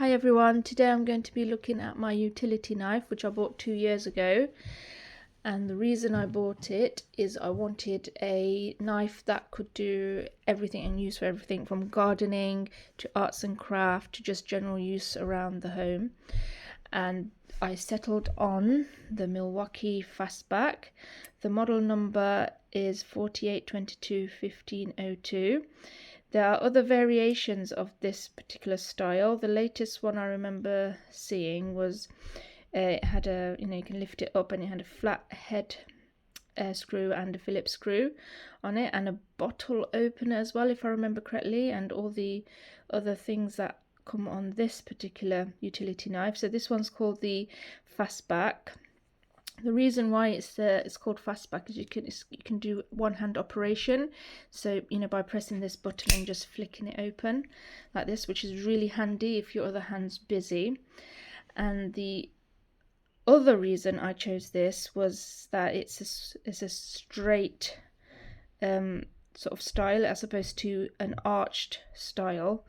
Hi everyone, today I'm going to be looking at my utility knife which I bought 2 years ago, and the reason I bought it is I wanted a knife that could do everything and use for everything from gardening to arts and craft to just general use around the home. And I settled on the Milwaukee fastback. The model number is 4822-1502. There are other variations of this particular style. The latest one I remember seeing was it had a, you can lift it up and it had a flat head screw and a Phillips screw on it, and a bottle opener as well, if I remember correctly, and all the other things that come on this particular utility knife. So this one's called the fastback. The reason why it's called fastback is you can do one-hand operation. So by pressing this button and just flicking it open like this, which is really handy if your other hand's busy. And the other reason I chose this was that it's a straight sort of style as opposed to an arched style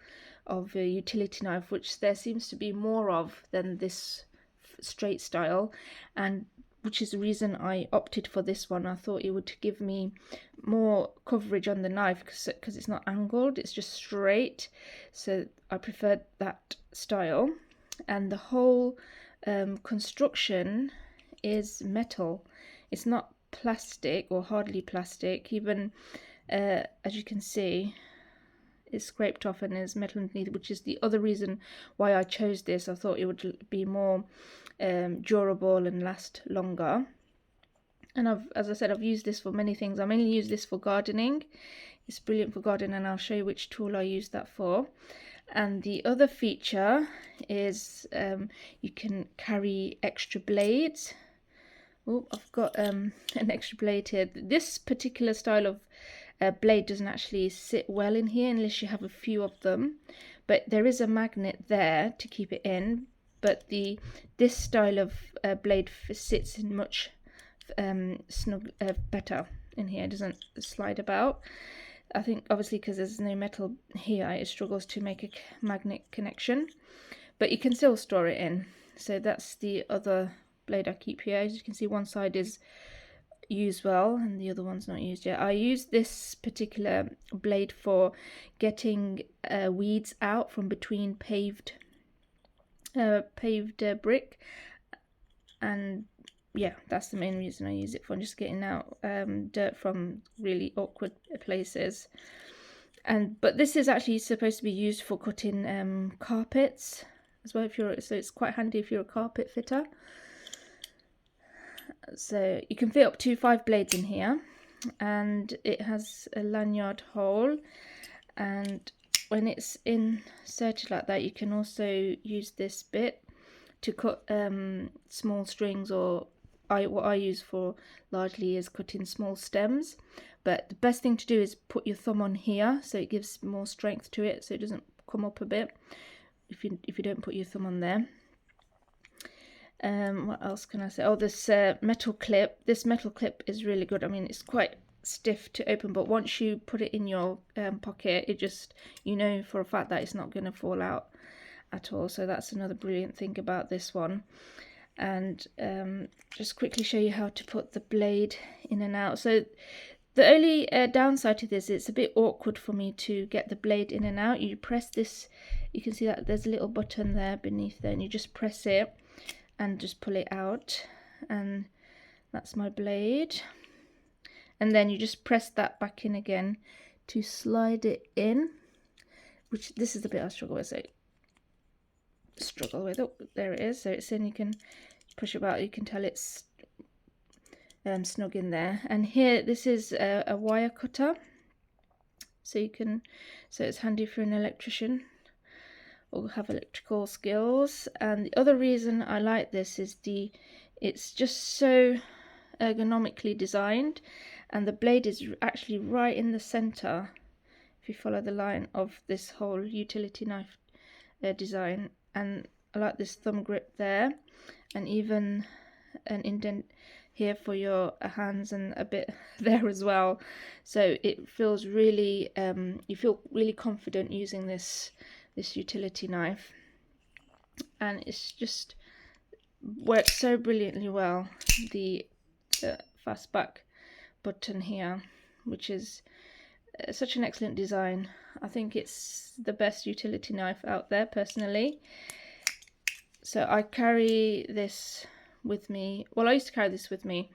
of a utility knife, which there seems to be more of than this straight style, and which is the reason I opted for this one. I thought it would give me more coverage on the knife because it's not angled, it's just straight. So I preferred that style. And the whole construction is metal. It's not plastic or hardly plastic. Even as you can see, it's scraped off and there's metal underneath, which is the other reason why I chose this. I thought it would be more durable and last longer. And as I said, I've used this for many things. I mainly use this for gardening. It's brilliant for gardening, and I'll show you which tool I use that for. And the other feature is you can carry extra blades. Oh, I've got an extra blade here. This particular style of blade doesn't actually sit well in here unless you have a few of them, but there is a magnet there to keep it in. But this style of blade sits in much snug better in here. It doesn't slide about. I think obviously because there's no metal here, it struggles to make a magnet connection, but you can still store it in. So that's the other blade I keep here. As you can see, one side is used well and the other one's not used yet. I use this particular blade for getting weeds out from between paved brick, and yeah, that's the main reason I use it for, just getting out dirt from really awkward places. But this is actually supposed to be used for cutting carpets as well, so it's quite handy if you're a carpet fitter. So you can fit up to 5 blades in here, and it has a lanyard hole, and when it's inserted like that, you can also use this bit to cut small strings, or what I use for largely is cutting small stems. But the best thing to do is put your thumb on here, so it gives more strength to it, so it doesn't come up a bit if you don't put your thumb on there. What else can I say? Oh, this metal clip. This metal clip is really good. I mean, it's quite stiff to open, but once you put it in your pocket, it just, for a fact that it's not going to fall out at all. So that's another brilliant thing about this one. And just quickly show you how to put the blade in and out. So the only downside to this, it's a bit awkward for me to get the blade in and out. You press this, you can see that there's a little button there beneath there, and you just press it and just pull it out, and that's my blade. And then you just press that back in again to slide it in, which this is the bit I struggle with. Oh, there it is. So it's in, you can push it out, you can tell it's snug in there. And here, this is a wire cutter, so it's handy for an electrician or have electrical skills. And the other reason I like this is it's just so ergonomically designed, and the blade is actually right in the center if you follow the line of this whole utility knife design. And I like this thumb grip there, and even an indent here for your hands, and a bit there as well. So it feels really you feel really confident using this utility knife. and it's just works so brilliantly well. The fastback button here, which is such an excellent design. I think it's the best utility knife out there personally. So I carry this with me. Well, I used to carry this with me,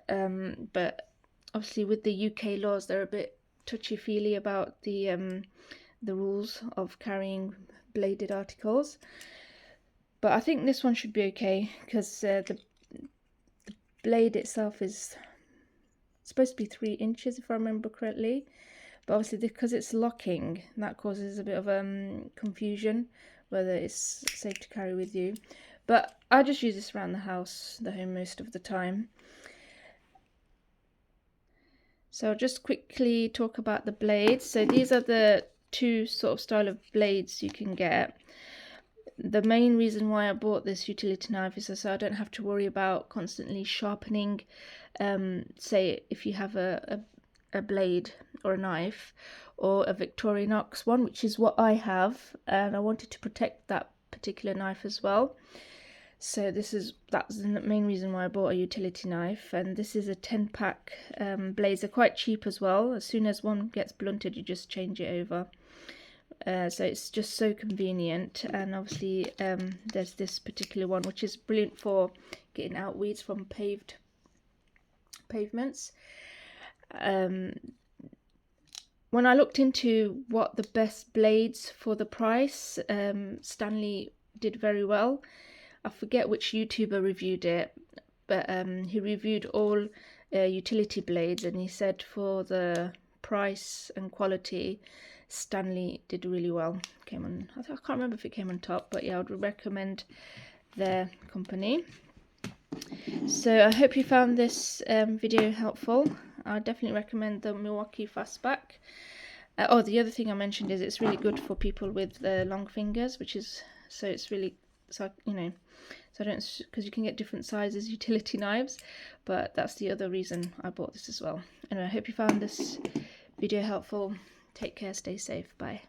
but obviously with the UK laws, they're a bit touchy-feely about the rules of carrying bladed articles. But I think this one should be okay, because the blade itself is supposed to be 3 inches if I remember correctly. But obviously because it's locking, that causes a bit of confusion whether it's safe to carry with you. But I just use this around the house, the home, most of the time. So I'll just quickly talk about the blades. So these are the 2 sort of style of blades you can get. The main reason why I bought this utility knife is so I don't have to worry about constantly sharpening, say if you have a blade or a knife or a Victorinox one, which is what I have, and I wanted to protect that particular knife as well. So that's the main reason why I bought a utility knife. And this is a 10-pack blades. They're quite cheap as well. As soon as one gets blunted, you just change it over. So it's just so convenient. And obviously there's this particular one which is brilliant for getting out weeds from pavements. When I looked into what the best blades for the price, Stanley did very well. I forget which YouTuber reviewed it, but he reviewed all utility blades, and he said for the price and quality, Stanley did really well. Came on, I can't remember if it came on top, but yeah, I would recommend their company. So I hope you found this video helpful. I definitely recommend the Milwaukee fastback. Oh, the other thing I mentioned is it's really good for people with long fingers, which is it's really, so you know, so I don't, because you can get different sizes utility knives, but that's the other reason I bought this as well. Anyway, I hope you found this video helpful. Take care, stay safe, bye.